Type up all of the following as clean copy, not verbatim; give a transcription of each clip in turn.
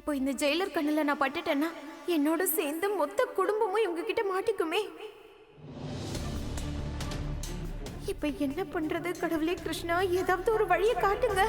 இப்போ இந்த ஜெயிலர் கண்ணுல நான் பட்டுட்டேன்னா என்னோட சேர்ந்து மொத்த குடும்பமும் இவங்க கிட்ட மாட்டிக்குமே. இப்ப என்ன பண்றது? கடவுளே கிருஷ்ணா, ஏதாவது ஒரு வழியை காட்டுங்க.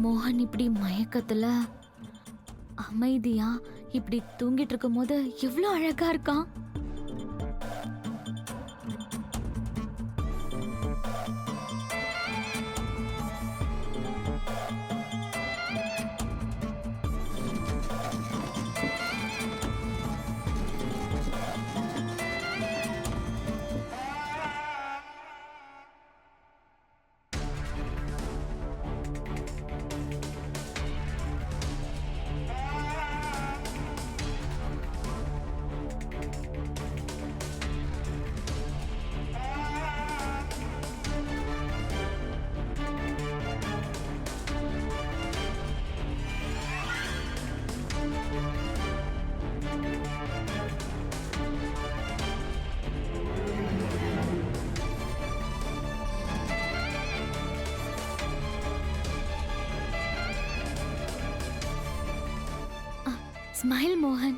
மோகன் இப்படி மயக்கத்துல அமைதியா இப்படி தூங்கிட்டு இருக்கும் போது எவ்வளவு அழகா இருக்கான். ஸ்மைல் மோகன்.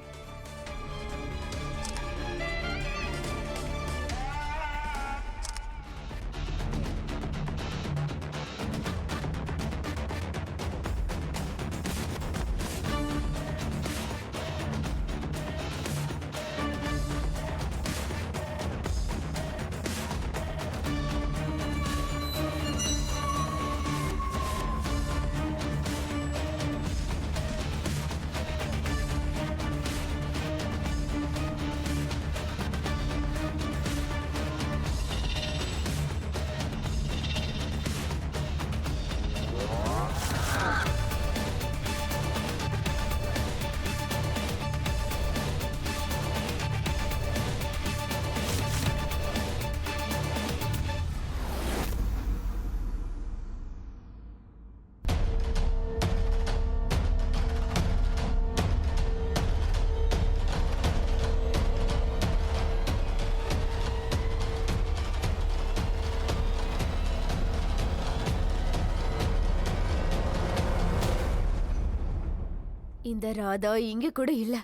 இந்த ராதா இங்க கூட இல்ல.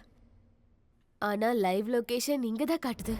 ஆனா லைவ் லொகேஷன் இங்க தான் காட்டுது.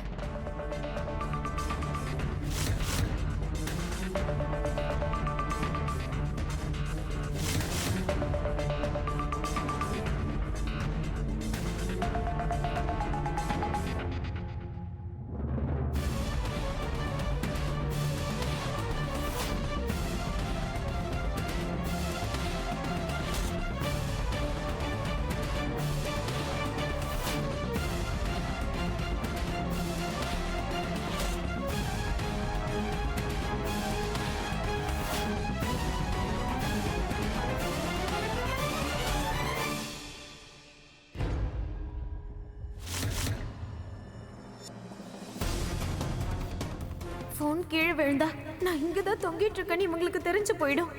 போன் கீழே விழுந்தா நான் இங்கதான் தொங்கிட்டு இருக்கேன்னு இவங்களுக்கு தெரிஞ்சு போயிடும்.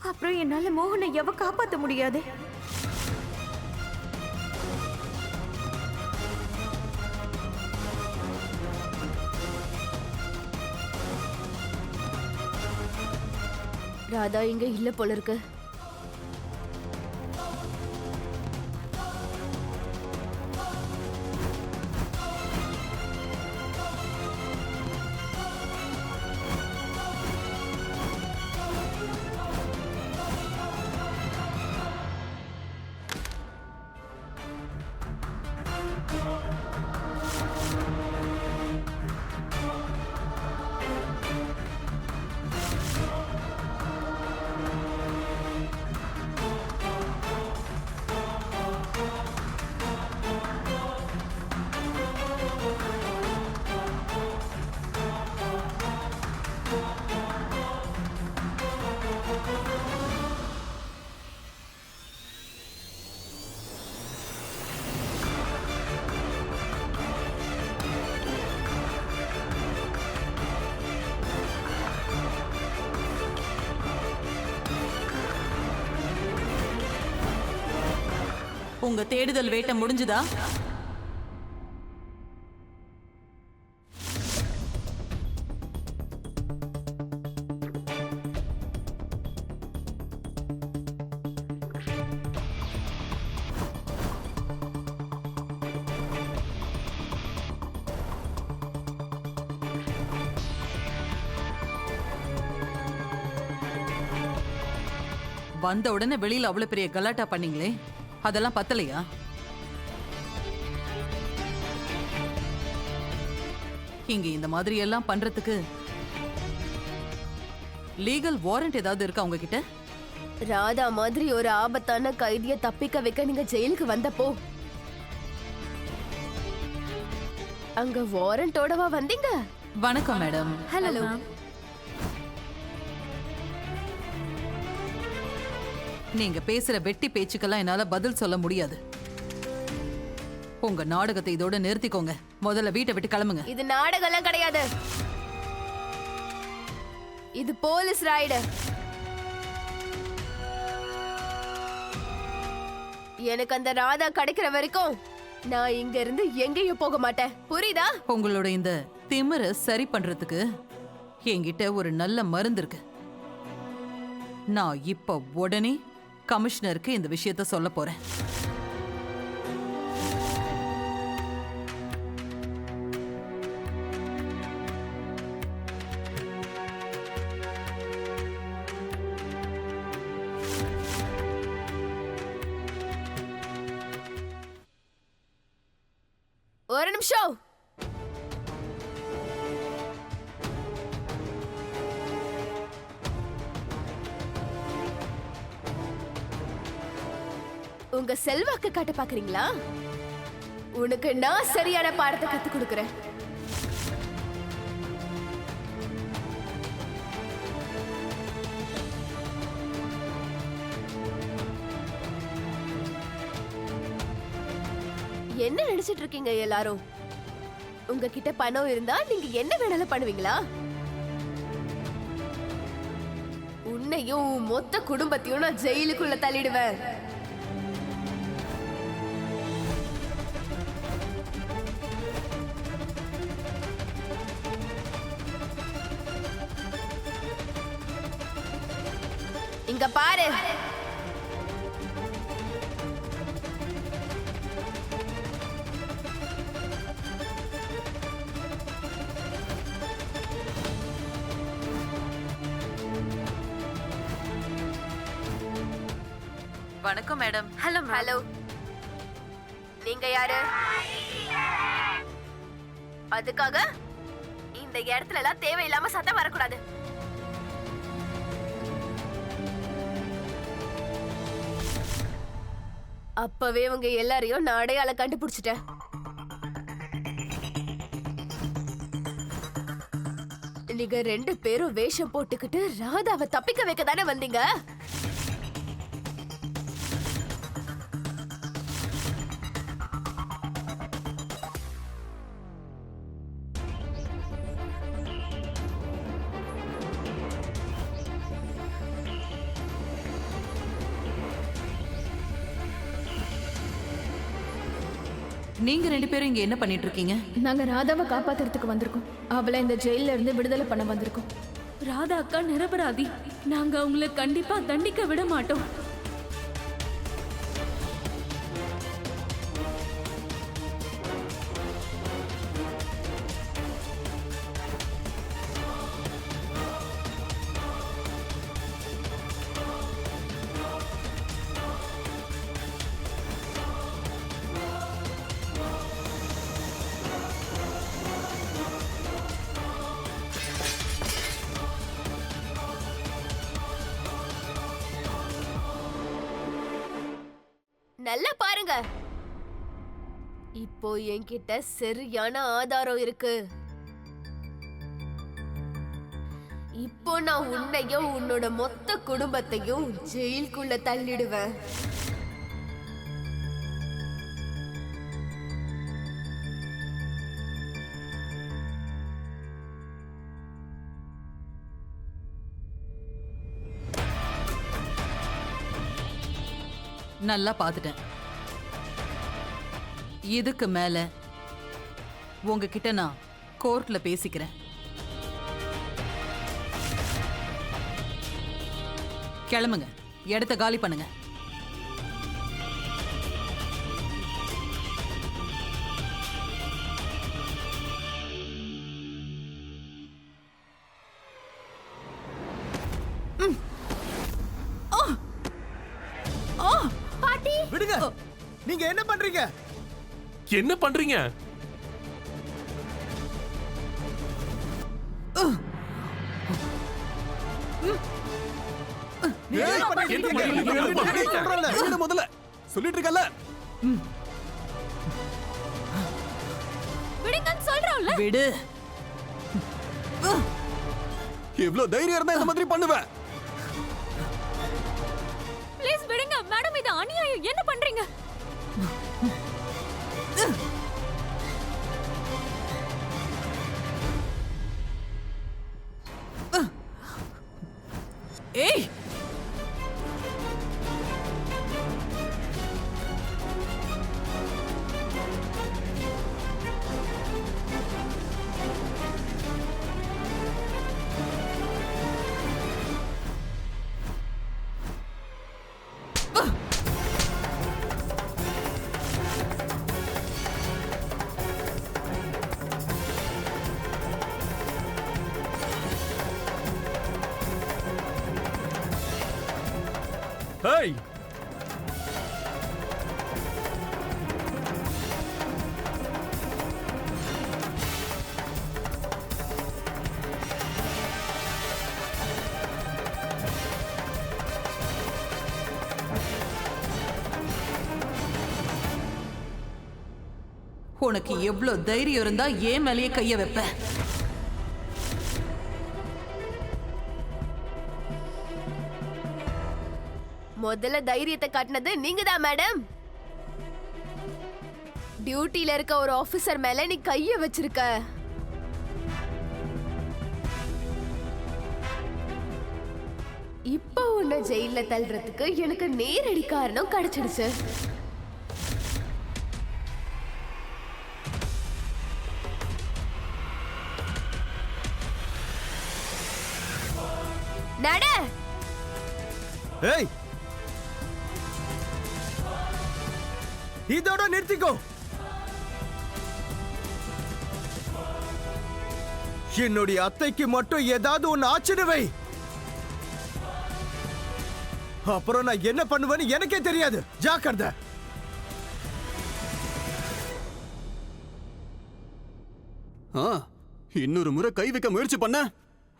அப்புறம் என்னால மோகனை எவ காப்பாத்த முடியாது. ராதா இங்க இல்ல போல இருக்கு. உங்க தேடுதல் வேட்டை முடிஞ்சுதா? வந்த உடனே வெளியில அவ்வளவு பெரிய கலாட்டா பண்ணீங்களே, அதெல்லாம் பத்தலையா? இங்க இந்த மாதிரி எல்லாம் பண்றதுக்கு லீகல் வாரண்ட் ஏதாவது இருக்கா உங்ககிட்ட? ராதா மாதிரி ஒரு ஆபத்தான கைதிய தப்பிக்க வைக்க நீங்க ஜெயிலுக்கு வந்தப்போ அங்க வாரண்டோடவா வந்தீங்க? வணக்கம் மேடம். ஹலோ. நீங்க பேசுற வெட்டி பேச்சுக்கெல்லாம் என்னால பதில் சொல்ல முடியாது. உங்க நாடகத்தை இதோட நிறுத்திக்கோங்க. முதல்ல வீட்டை விட்டு கிளம்புங்க. இது நாடகம்லாம் கிடையாது. இது போலீஸ் ரைடு. எனக்கு அந்த ராதா கிடைக்கிற வரைக்கும் நான் இங்க இருந்து எங்கேயும் போக மாட்டேன். புரியுதா? உங்களோட இந்த திமிர சரி பண்றதுக்கு என்கிட்ட ஒரு நல்ல மருந்து இருக்கு. நான் இப்ப உடனே கமிஷனருக்கு இந்த விஷயத்த சொல்ல போறேன். ஒரு நிமிஷம். உங்க செல்வாக்கு காட்ட பாக்குறீங்களா? உனக்கு நான் சரியான பாடத்தை கத்து கொடுக்கறேன். என்ன நினைச்சிட்டு இருக்கீங்க எல்லாரும்? உங்ககிட்ட பணம் இருந்தா நீங்க என்ன வேணாலும் பண்ணுவீங்களா? உன்னையும் மொத்த குடும்பத்தையும் நான் ஜெயிலுக்குள்ள தள்ளிடுவேன். இங்க பாரு. வணக்கம் மேடம். ஹலோ. ஹலோ. நீங்க யாரு? அதுக்காக இந்த இடத்துல எல்லாம் தேவையில்லாம சத்தம் வரக்கூடாது. அப்பவே உங்க எல்லாரையும் நான் அடையாளம் கண்டுபிடிச்சிட்டேன். நீங்க 2 பேரும் வேஷம் போட்டுக்கிட்டு ராதாவை தப்பிக்க வைக்க தானே வந்தீங்க? நீங்க 2 பேரும் இங்க என்ன பண்ணிட்டு இருக்கீங்க? நாங்க ராதாவை காப்பாத்துறதுக்கு வந்திருக்கோம். அவளை இந்த ஜெயில இருந்து விடுதலை பண்ண வந்திருக்கோம். ராதா அக்கா நிரபராதி. நாங்க அவங்கள கண்டிப்பா தண்டிக்க விட மாட்டோம். நல்லா பாருங்க. இப்போ என்கிட்ட சரியான ஆதாரம் இருக்கு. இப்போ நான் உன்னையும் உன்னோட மொத்த குடும்பத்தையும் ஜெயிலுக்குள்ள தள்ளிடுவேன். நல்லா பாத்துட்டேன். இதுக்கு மேல உங்ககிட்ட நான் கோர்ட்ல பேசிக்கிறேன். கிளம்புங்க, இடத்த காலி பண்ணுங்க. விடுங்க. நீங்க என்ன பண்றீங்க? என்ன பண்றீங்க? முதல்ல சொல்லிட்டு இருக்கல. விடுங்கன்னு சொல்றோம்ல. விடு. எவ்வளவு தைரியம் இருந்தா இந்த மாதிரி பண்ணுவேன்? ப்ளீஸ் விடுங்க மேடம், இது அநியாயம். என்ன பண்றீங்க? ஏய், ஹேய், உனக்கு எவ்வளவு தைரியம் இருந்தா ஏன் மேலேயே கைய வைப்ப? முதல்ல தைரியத்தை காட்டினது நீங்க தான் மேடம். டியூட்டில இருக்க ஒரு ஆபீசர் மேல நீ கைய வச்சிருக்க. இப்போ உன்னை ஜெயில தள்ளுறதுக்கு எனக்கு நேரடி காரணம் கிடைச்சிடுச்சு. நட. ஏய், இதோட நிறுத்திக்கோ. என்னுடைய அத்தைக்கு மட்டும் ஏதாவது ஒன்னு ஆச்சிடுவை, அப்புறம் நான் என்ன பண்ணுவேன்னு எனக்கே தெரியாது. ஜாக்கிரதை. இன்னொரு முறை கை வைக்க முயற்சி பண்ண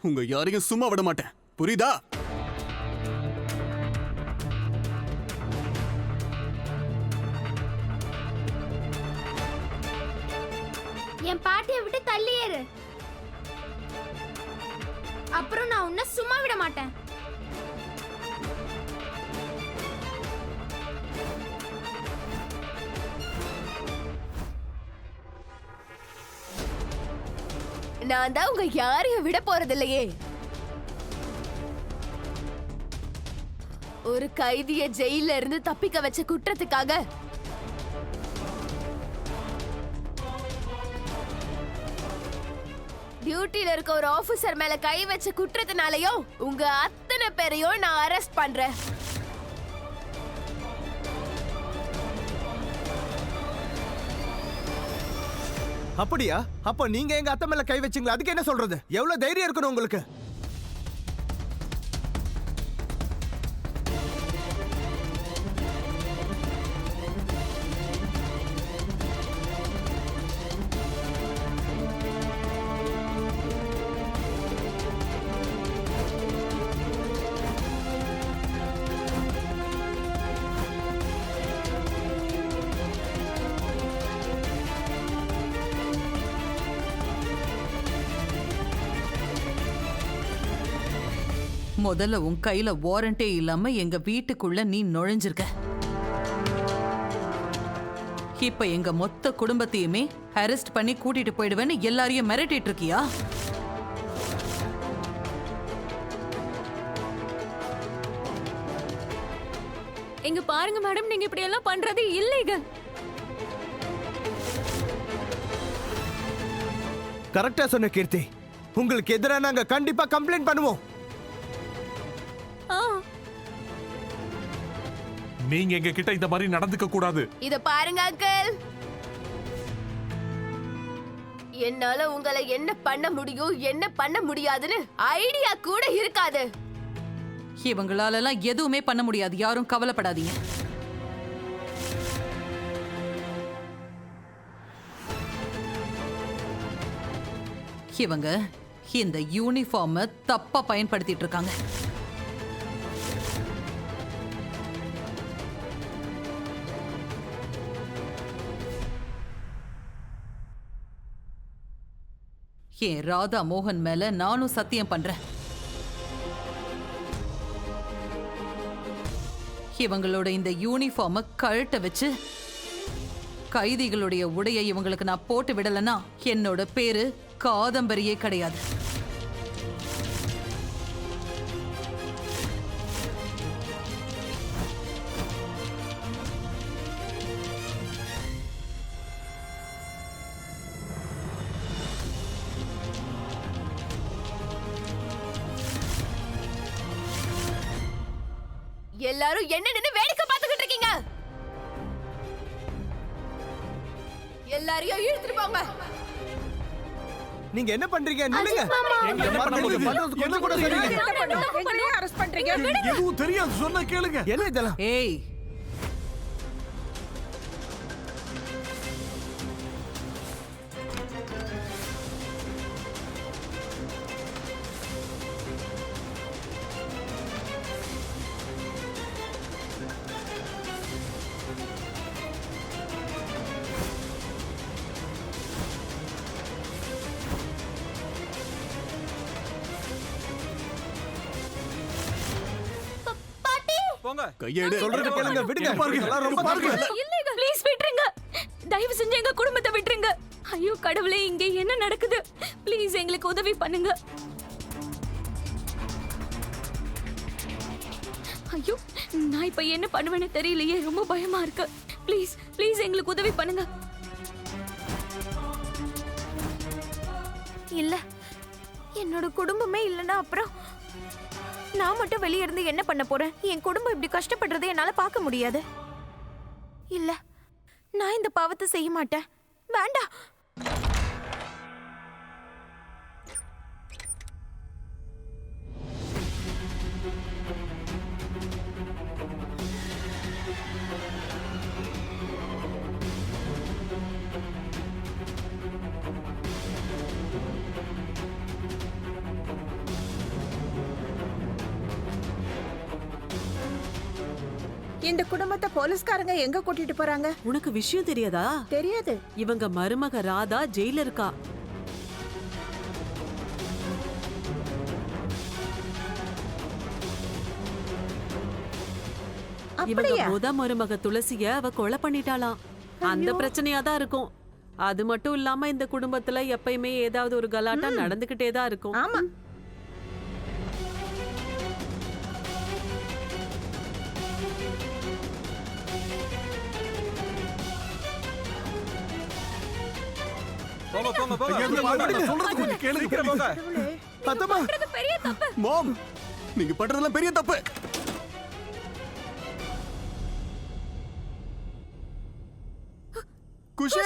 உங்க யாரையும் சும்மா விட மாட்டேன், புரியுதா? என் பாட்டியை விட்டு தள்ளியேறு, அப்புறம் நான் உன்னை சும்மா விட மாட்டேன். நான் தான் உங்க யாரையும் விட போறதில்லையே. ஒரு கைதிய ஜெயில இருந்து தப்பிக்க வச்ச குற்றத்துக்காக டியூட்டில இருக்க ஒரு ஆபீசர் மேல கை வச்ச குற்றத்தினாலயும் உங்க அத்தனை பேரையும் நான் அரெஸ்ட் பண்றேன். அப்படியா? அப்ப நீங்க எங்க அத்தை மேல கை வச்சீங்களா? அதுக்கு என்ன சொல்றது? எவ்வளவு தைரியம் இருக்கணும் உங்களுக்கு? முதல்ல உன் கையில வாரண்டே இல்லாம எங்க வீட்டுக்குள்ள நீ நுழைஞ்சிருக்க. இப்ப எங்க மொத்த குடும்பத்தையுமே அரெஸ்ட் பண்ணி கூட்டிட்டு போயிடுவேன்னு எல்லாரையும் மிரட்டிட்டு இருக்கியா? இங்க பாருங்க மேடம், நீங்க இப்படி எல்லாம் பண்றது இல்லீகல். கரெக்டா சொன்ன கீர்த்தி. உங்களுக்கு எதிராக நாங்க கண்டிப்பா கம்ப்ளைண்ட் பண்ணுவோம். ஆ, நீங்க எங்க கிட்ட இந்த மாதிரி நடந்துக்க கூடாது. இத பாருங்க அங்கிள், என்னால உங்களை என்ன பண்ண முடியும் என்ன பண்ண முடியாதுன்னு ஐடியா கூட இருக்காது. இவங்களாலலாம் எதுவுமே பண்ண முடியாது, யாரும் கவலைப்படாதீங்க. இவங்க இந்த யூனிஃபார்மை தப்பா பயன்படுத்திட்டு இருக்காங்க. ஏன் ராதா மோகன் மேல நானும் சத்தியம் பண்றேன். இவங்களோட இந்த யூனிஃபார்மை கழட்ட வச்சு கைதிகளுடைய உடையை இவங்களுக்கு நான் போட்டு விடலன்னா என்னோட பேரு காதம்பரியே கிடையாது. எல்லாரும் என்ன நின்னு வேடிக்கை பார்த்துக்கிட்டு இருக்கீங்க? எல்லாரையும் இழுத்துட்டு போங்க. நீங்க என்ன பண்றீங்க? நில்லுங்க. எங்க என்ன பண்ண முடியும்? பண்றது கொஞ்சம் கூட சரியில்லை. எதுவும் தெரியாது, சொன்னா கேளுங்க. என்ன இதெல்லாம்? ஏய், கையெடு. சொல்றது கேளுங்க, விடுங்க. இதெல்லாம் ரொம்ப தப்பு. இல்லைங்க, ப்ளீஸ் விட்டுருங்க. தயவு செஞ்சு எங்க குடும்பத்தை விட்டுருங்க. ஐயோ கடவுளே, இங்க என்ன நடக்குது? ப்ளீஸ் எங்களுக்கு உதவி பண்ணுங்க. ஐயோ, நான் இப்ப என்ன பண்ணுவேன்னு தெரியலையே, ரொம்ப பயமா இருக்கு. ப்ளீஸ் ப்ளீஸ் எங்களுக்கு உதவி பண்ணுங்க. இல்ல, என்னோட குடும்பமே இல்லைன்னா அப்புறம் நான் மட்டும் வெளியே இருந்து என்ன பண்ண போறேன்? என் குடும்பம் இப்படி கஷ்டப்படுறதை என்னால பார்க்க முடியாது. இல்ல, நான் இந்த பாவத்தை செய்ய மாட்டேன். வேண்டாம். இந்த குடும்பத்தை போலீஸ்காரங்க எங்க கூட்டிட்டு போறாங்க? உனக்கு விஷயம் தெரியாதா? தெரியாது. இவங்க மருமக ராதா ஜெயில இருக்கா. இவங்க முத மருமக துளசிய அவ கொலை பண்ணிட்டாளாம். அந்த பிரச்சனையா தான் இருக்கும். அது மட்டும் இல்லாம இந்த குடும்பத்துல எப்பயுமே ஏதாவது ஒரு கலாட்டா நடந்துகிட்டே தான் இருக்கும். ஆமா. பெரிய தப்பு. மாம், நீங்க பண்றதெல்லாம் பெரிய தப்பு. குஷி